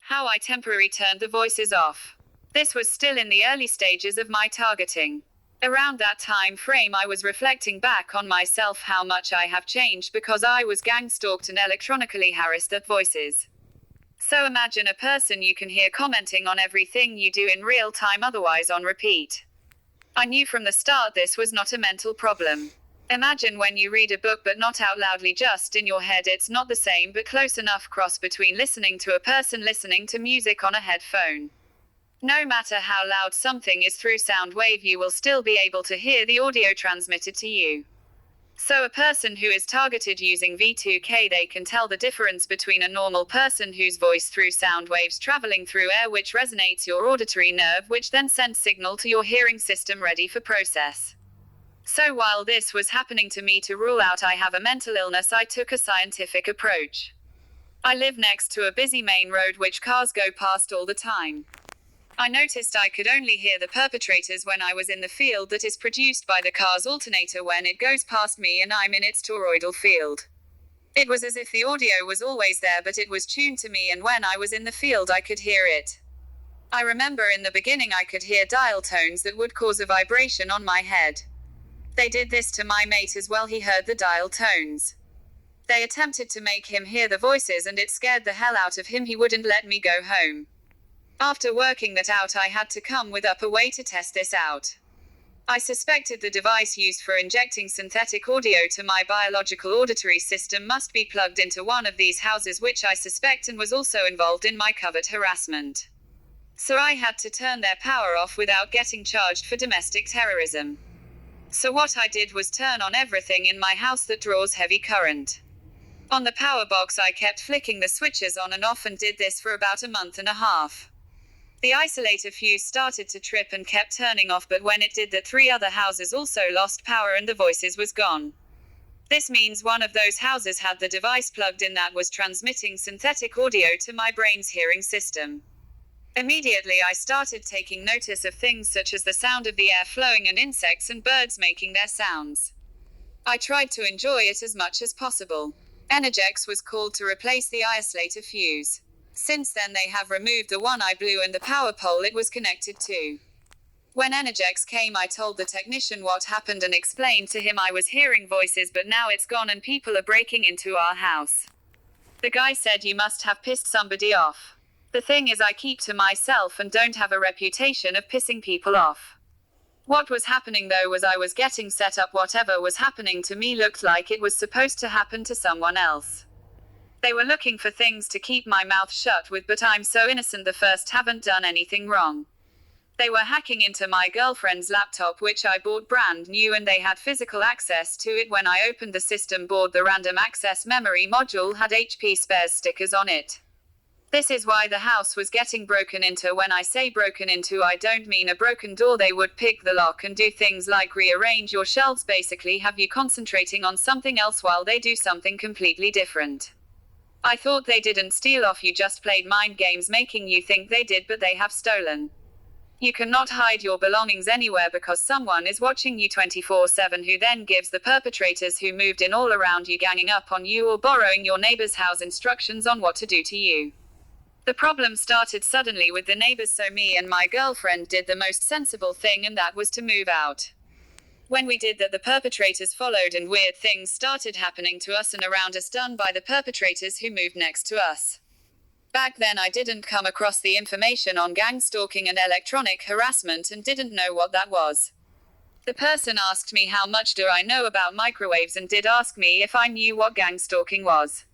How I temporarily turned the voices off. This was still in the early stages of my targeting. Around that time frame I was reflecting back on myself how much I have changed because I was gang stalked and electronically harassed at voices. So imagine a person you can hear commenting on everything you do in real time, otherwise on repeat. I knew from the start this was not a mental problem. Imagine when you read a book but not out loudly, just in your head. It's not the same but close enough cross between listening to a person listening to music on a headphone. No matter how loud something is through sound wave, you will still be able to hear the audio transmitted to you. So a person who is targeted using V2K, they can tell the difference between a normal person whose voice through sound waves traveling through air, which resonates your auditory nerve, which then sends signal to your hearing system ready for process. So while this was happening to me, to rule out I have a mental illness, I took a scientific approach. I live next to a busy main road which cars go past all the time. I noticed I could only hear the perpetrators when I was in the field that is produced by the car's alternator when it goes past me and I'm in its toroidal field. It was as if the audio was always there, but it was tuned to me, and when I was in the field I could hear it. I remember in the beginning I could hear dial tones that would cause a vibration on my head. They did this to my mate as well. He heard the dial tones. They attempted to make him hear the voices and it scared the hell out of him. He wouldn't let me go home. After working that out, I had to come with up a way to test this out. I suspected the device used for injecting synthetic audio to my biological auditory system must be plugged into one of these houses, which I suspect and was also involved in my covert harassment. So I had to turn their power off without getting charged for domestic terrorism. So what I did was turn on everything in my house that draws heavy current. On the power box I kept flicking the switches on and off and did this for about a month and a half. The isolator fuse started to trip and kept turning off, but when it did that, 3 other houses also lost power and the voices was gone. This means one of those houses had the device plugged in that was transmitting synthetic audio to my brain's hearing system. Immediately I started taking notice of things such as the sound of the air flowing and insects and birds making their sounds. I tried to enjoy it as much as possible. Energex was called to replace the isolator fuse. Since then they have removed the one I blew and the power pole it was connected to. When Energex came, I told the technician what happened and explained to him I was hearing voices, but now it's gone and people are breaking into our house. The guy said, "You must have pissed somebody off." The thing is, I keep to myself and don't have a reputation of pissing people off. What was happening though was I was getting set up. Whatever was happening to me looked like it was supposed to happen to someone else. They were looking for things to keep my mouth shut with, but I'm so innocent. The first haven't done anything wrong. They were hacking into my girlfriend's laptop, which I bought brand new, and they had physical access to it. When I opened the system board, the random access memory module had HP spares stickers on it. This is why the house was getting broken into. When I say broken into, I don't mean a broken door. They would pick the lock and do things like rearrange your shelves, basically have you concentrating on something else while they do something completely different. I thought they didn't steal off you, just played mind games making you think they did, but they have stolen. You cannot hide your belongings anywhere because someone is watching you 24/7, who then gives the perpetrators who moved in all around you ganging up on you or borrowing your neighbor's house instructions on what to do to you. The problem started suddenly with the neighbors, so me and my girlfriend did the most sensible thing, and that was to move out. When we did that, the perpetrators followed and weird things started happening to us and around us, done by the perpetrators who moved next to us. Back then I didn't come across the information on gang stalking and electronic harassment and didn't know what that was. The person asked me how much do I know about microwaves and did ask me if I knew what gang stalking was.